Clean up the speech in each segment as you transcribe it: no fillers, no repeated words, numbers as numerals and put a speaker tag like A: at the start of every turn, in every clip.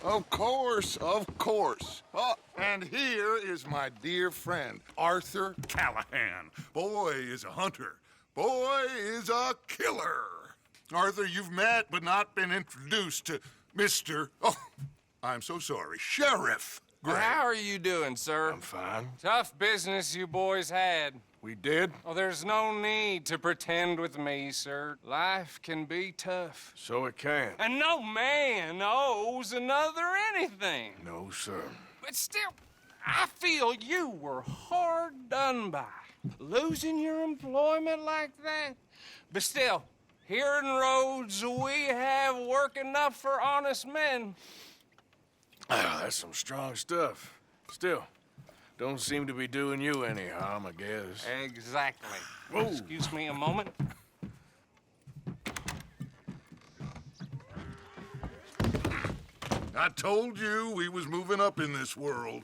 A: Of course, of course. Oh, and here is my dear friend, Arthur Callahan. Boy is a hunter. Boy is a killer. Arthur, you've met but not been introduced to Mr. Oh, I'm so sorry, Sheriff Gray.
B: How are you doing, sir?
C: I'm fine.
B: Tough business you boys had.
C: We did?
B: Oh, there's no need to pretend with me, sir. Life can be tough.
C: So it can.
B: And no man owes another anything.
C: No, sir.
B: But still, I feel you were hard done by. Losing your employment like that. But still, here in Rhodes, we have work enough for honest men.
C: Ah, that's some strong stuff. Still, don't seem to be doing you any harm, I guess.
B: Exactly.
C: Whoa.
B: Excuse me a moment.
A: I told you we was moving up in this world.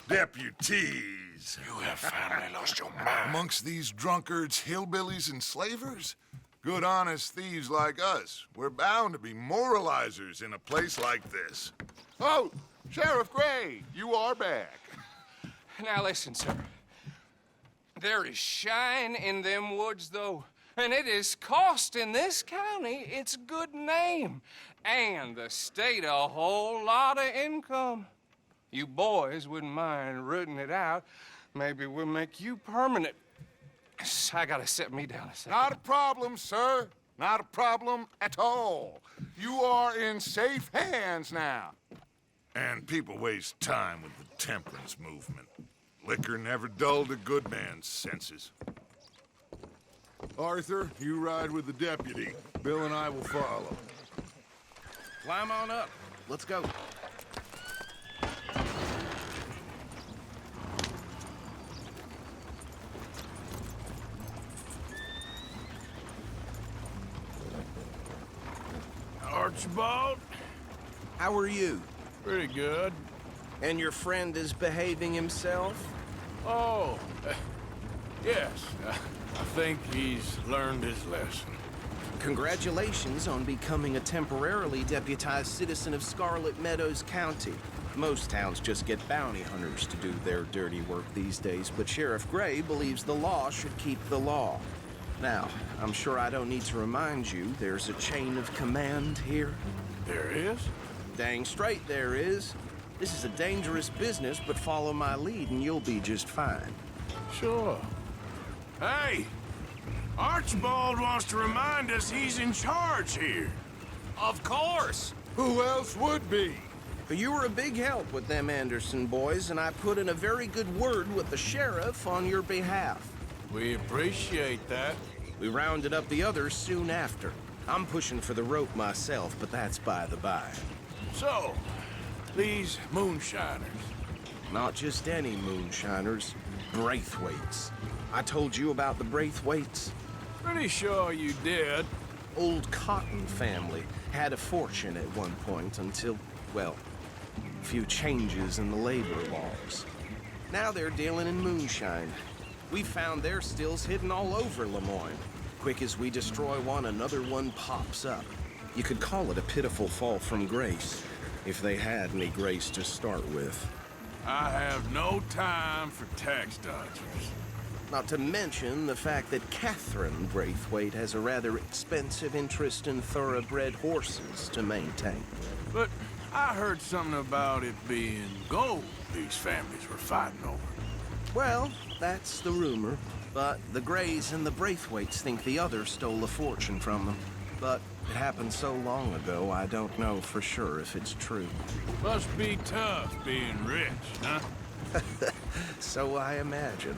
A: Deputies.
C: You have finally lost your mind.
A: Amongst these drunkards, hillbillies, and slavers? Good, honest thieves like us. We're bound to be moralizers in a place like this. Oh, Sheriff Gray, you are back.
B: Now listen, sir. There is shine in them woods, though, and it is costing this county its good name and the state a whole lot of income. You boys wouldn't mind rooting it out. Maybe we'll make you permanent. I gotta set me down a second.
A: Not a problem, sir. Not a problem at all. You are in safe hands now. And people waste time with the temperance movement. Liquor never dulled a good man's senses. Arthur, you ride with the deputy. Bill and I will follow.
D: Climb on up. Let's go.
C: Archibald?
D: How are you?
C: Pretty good.
D: And your friend is behaving himself?
C: Oh, yes. I think he's learned his lesson.
D: Congratulations on becoming a temporarily deputized citizen of Scarlet Meadows County. Most towns just get bounty hunters to do their dirty work these days, but Sheriff Gray believes the law should keep the law. Now, I'm sure I don't need to remind you there's a chain of command here.
C: There is?
D: Dang straight there is. This is a dangerous business, but follow my lead and you'll be just fine.
C: Sure. Hey! Archibald wants to remind us he's in charge here.
B: Of course.
A: Who else would be?
D: You were a big help with them Anderson boys, and I put in a very good word with the sheriff on your behalf.
C: We appreciate that.
D: We rounded up the others soon after. I'm pushing for the rope myself, but that's by the by.
C: So, these moonshiners.
D: Not just any moonshiners, Braithwaites. I told you about the Braithwaites.
C: Pretty sure you did.
D: Old Cotton family had a fortune at one point until, well, a few changes in the labor laws. Now they're dealing in moonshine. We found their stills hidden all over Lemoyne. Quick as we destroy one, another one pops up. You could call it a pitiful fall from grace, if they had any grace to start with.
C: I have no time for tax dodgers.
D: Not to mention the fact that Catherine Braithwaite has a rather expensive interest in thoroughbred horses to maintain.
C: But I heard something about it being gold these families were fighting over.
D: Well, that's the rumor. But the Grays and the Braithwaites think the other stole a fortune from them. But it happened so long ago, I don't know for sure if it's true.
C: Must be tough being rich, huh?
D: So I imagine.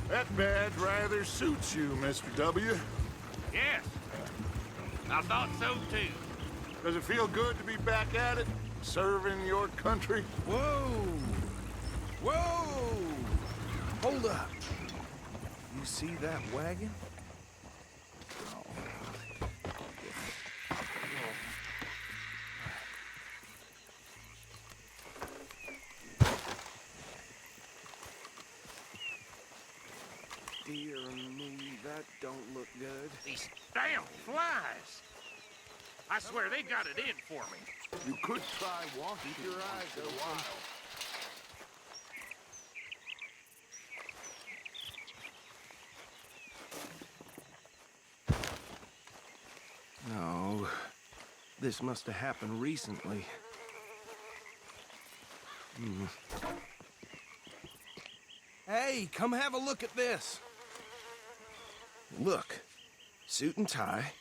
A: That badge rather suits you, Mr. W.
B: Yes. I thought so, too.
A: Does it feel good to be back at it? Serving your country?
D: Whoa! Whoa! Hold up. You see that wagon? Dear me, that don't look good.
B: These damn flies.
C: I swear they got it in for me.
A: You could try walking. Keep your eyes open.
D: No, this must have happened recently. Hey, come have a look at this. Look, suit and tie,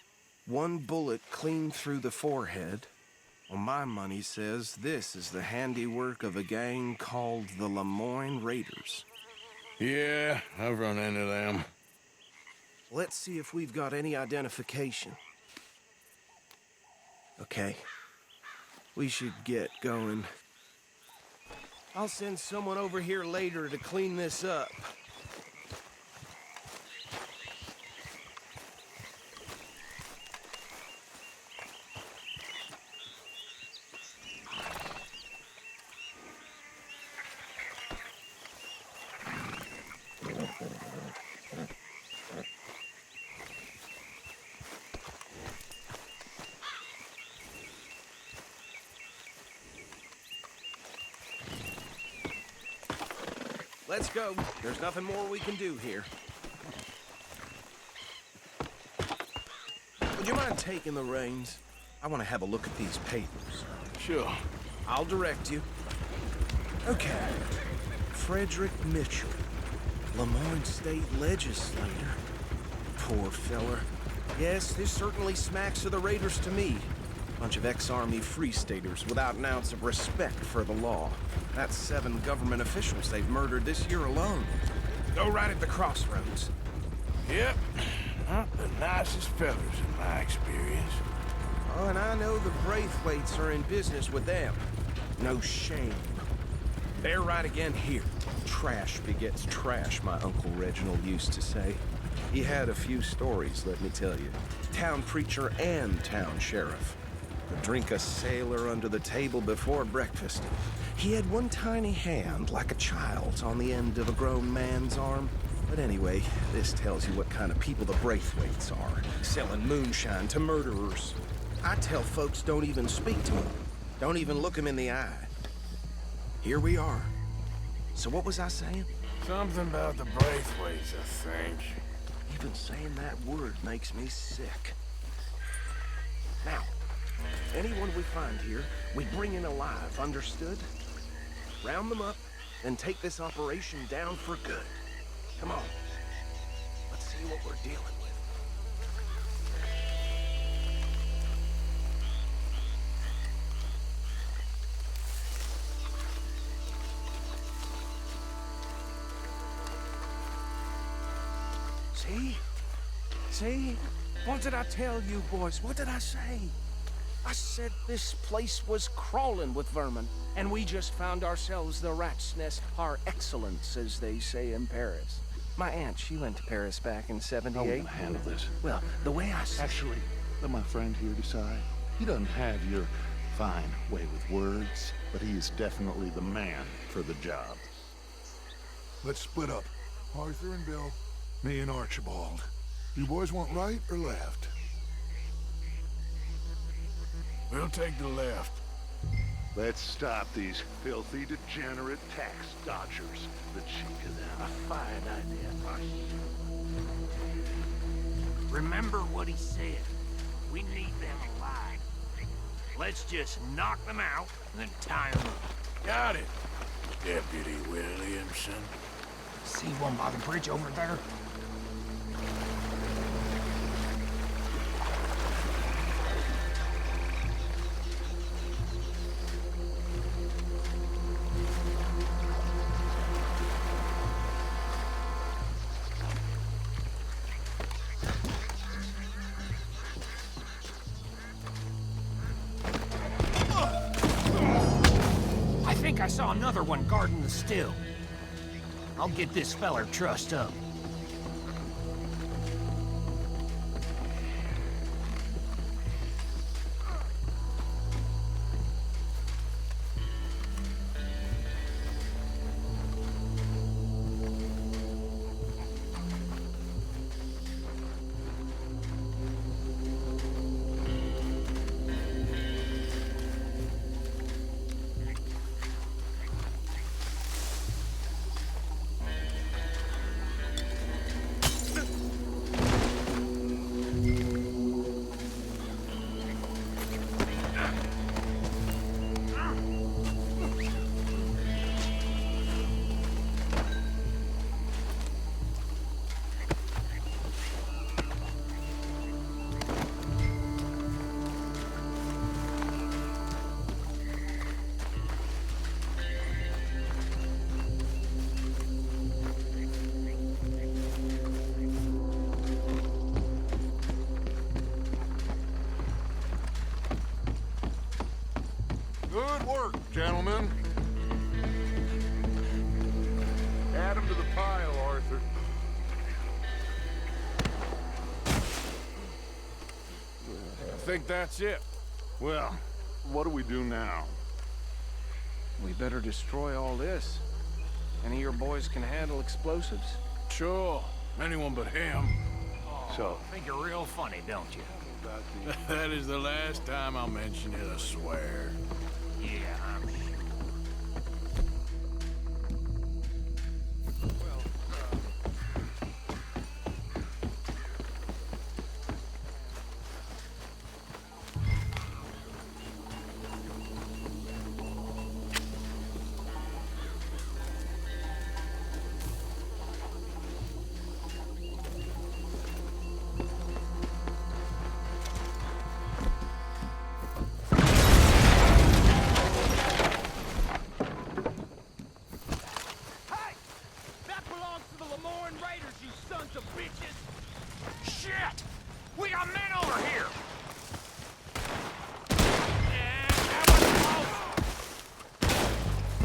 D: one bullet clean through the forehead. Well, my money says this is the handiwork of a gang called the Lemoyne Raiders.
C: Yeah, I've run into them.
D: Let's see if we've got any identification. Okay, we should get going. I'll send someone over here later to clean this up. Let's go. There's nothing more we can do here. Would you mind taking the reins? I want to have a look at these papers.
C: Sure.
D: I'll direct you. Okay. Frederick Mitchell, Lemoyne State Legislator. Poor feller. Yes, this certainly smacks of the Raiders to me. Bunch of ex-Army Free Staters without an ounce of respect for the law. That's 7 government officials they've murdered this year alone. Go right at the crossroads.
C: Yep. Not the nicest fellas in my experience.
D: Oh, and I know the Braithwaites are in business with them. No shame. They're right again here. Trash begets trash, my Uncle Reginald used to say. He had a few stories, let me tell you. Town preacher and town sheriff. Could drink a sailor under the table before breakfast. He had one tiny hand, like a child's, on the end of a grown man's arm. But anyway, this tells you what kind of people the Braithwaites are, selling moonshine to murderers. I tell folks don't even speak to them. Don't even look them in the eye. Here we are. So what was I saying?
C: Something about the Braithwaites, I think.
D: Even saying that word makes me sick. Now, anyone we find here, we bring in alive, understood? Round them up, and take this operation down for good. Come on. Let's see what we're dealing with. See? See? What did I tell you, boys? What did I say? I said this place was crawling with vermin, and we just found ourselves the rat's nest par excellence, as they say in Paris. My aunt, she went to Paris back in '78.
E: How are we gonna handle this?
D: Well, the way I see
E: Actually, let my friend here decide. He doesn't have your fine way with words, but he is definitely the man for the job.
A: Let's split up. Arthur and Bill, me and Archibald. You boys want right or left?
C: We'll take the left.
F: Let's stop these filthy, degenerate tax dodgers. The cheek of them.
G: A fine idea. Remember what he said. We need them alive. Let's just knock them out and then tie them up.
C: Got it, Deputy Williamson.
G: See one by the bridge over there? I saw another one guarding the still. I'll get this feller trussed up.
A: Good work, gentlemen. Add him to the pile, Arthur.
C: I think that's it.
E: Well, what do we do now?
D: We better destroy all this. Any of your boys can handle explosives?
C: Sure. Anyone but him.
E: So,
G: Think you're real funny, don't you?
E: about the...
C: That is the last time I'll mention it, I swear.
G: Yeah, I'm sure.
B: Shit! We got men over here!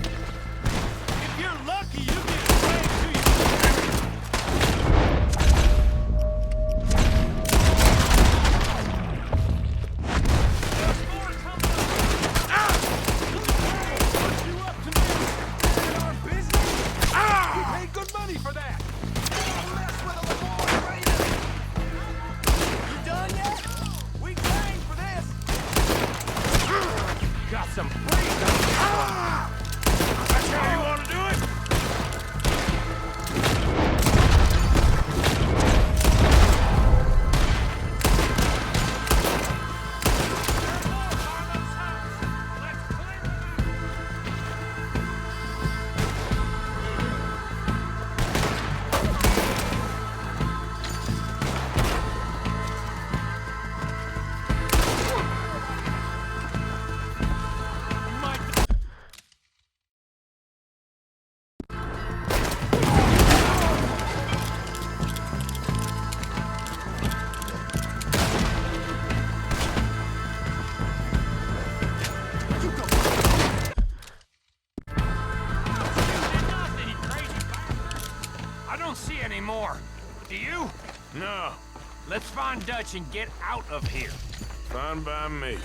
G: If you're lucky, you get a plane to you. There's more coming up. What you up to now? In our business? We paid good money for that. Don't mess with a Lamorne Raider. You done yet? We trained for this. Got some freedom. That's how you want to do it? I don't see any more. Do you?
C: No,
G: Let's find Dutch and get out of here.
C: fine by me.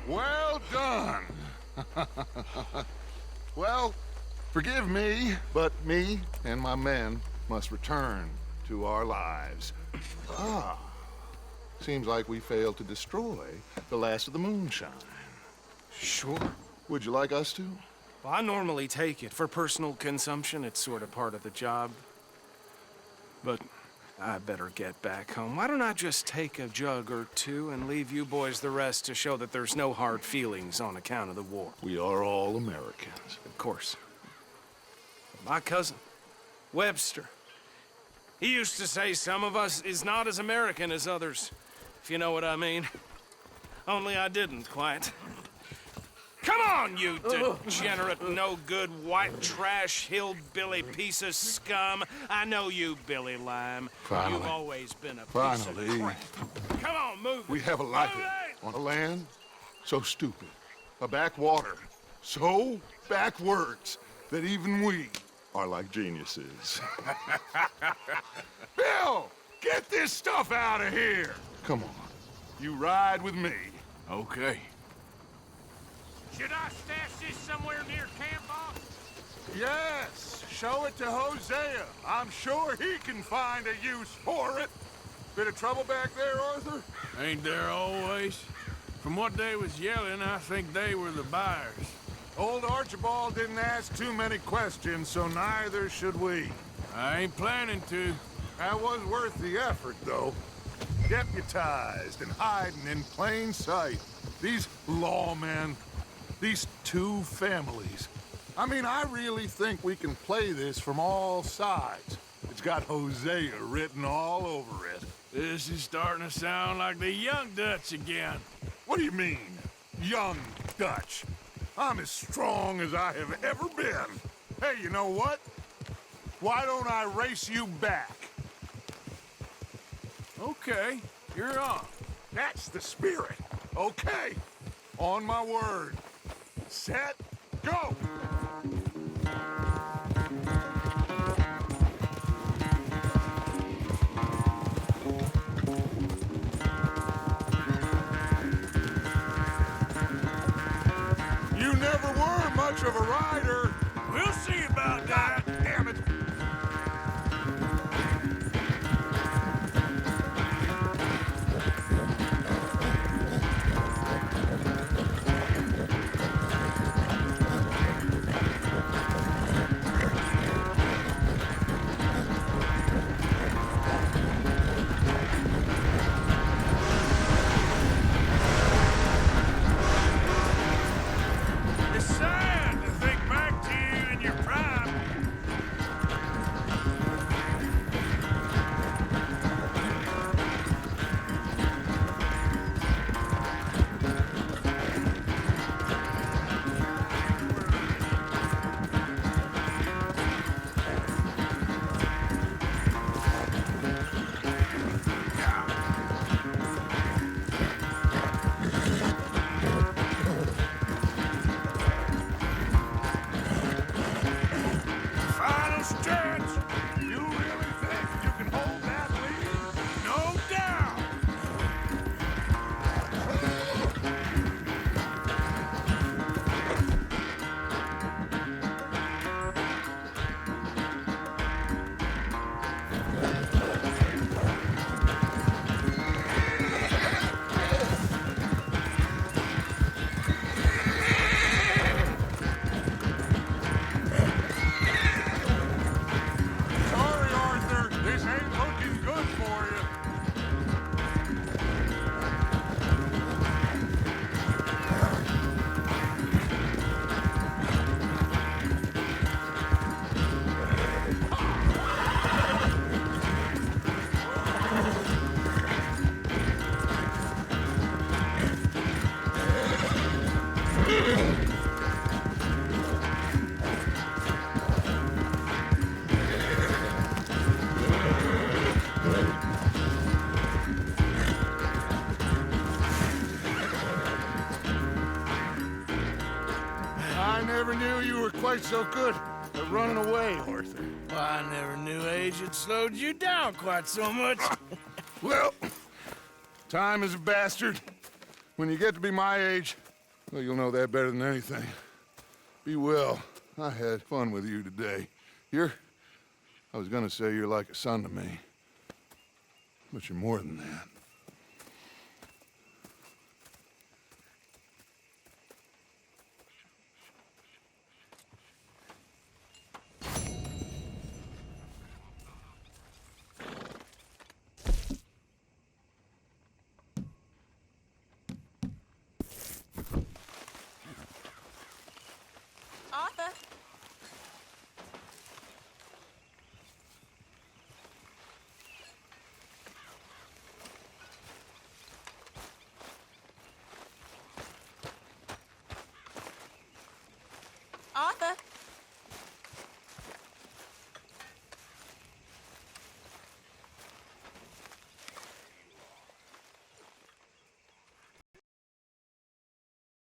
A: Well done. Well, forgive me, but me and my men must return to our lives. Seems like we failed to destroy the last of the moonshine.
D: Sure.
A: Would you like us to?
D: Well, I normally take it. For personal consumption, it's sort of part of the job. But I better get back home. Why don't I just take a jug or two and leave you boys the rest to show that there's no hard feelings on account of the war?
A: We are all Americans.
D: Of course. My cousin, Webster, he used to say some of us is not as American as others, if you know what I mean. Only I didn't quite. Come on, you degenerate, no-good, white trash, hillbilly piece of scum. I know you, Billy Lime.
A: Finally.
D: You've always been a piece
A: Finally.
D: of crap. Come on, move
A: We
D: it.
A: have a life
D: Move it!
A: on a land so stupid, a backwater so backwards that even we are like geniuses. Bill, get this stuff out of here. Come on, you ride with me.
C: Okay.
G: Should I stash this somewhere near camp, boss?
A: Yes, show it to Hosea. I'm sure he can find a use for it. Bit of trouble back there, Arthur?
C: Ain't there always? From what they was yelling, I think they were the buyers.
A: Old Archibald didn't ask too many questions, so neither should we.
C: I ain't planning to.
A: That was worth the effort, though. Deputized and hiding in plain sight. These lawmen, these two families. I mean, I really think we can play this from all sides. It It's got Hosea written all over it.
C: This is starting to sound like the Young Dutch again.
A: What do you mean, young Dutch? I'm as strong as I have ever been. Hey, you know what? Why don't I race you back?
C: Okay, you're on.
A: That's the spirit. Okay. On my word. Set, go! You never were much of a rider.
C: We'll see about that.
A: God damn it.
C: It's sad to think back to you in your prime. Final stretch.
A: You really think you can hold that lead?
C: No doubt.
A: Sorry, Arthur. This ain't looking good for you. I never knew you were quite so good at running away, Arthur.
C: Well, I never knew age had slowed you down quite so much.
A: Well, time is a bastard. When you get to be my age, well, you'll know that better than anything. Be well. I had fun with you today. I was gonna say you're like a son to me, but you're more than that.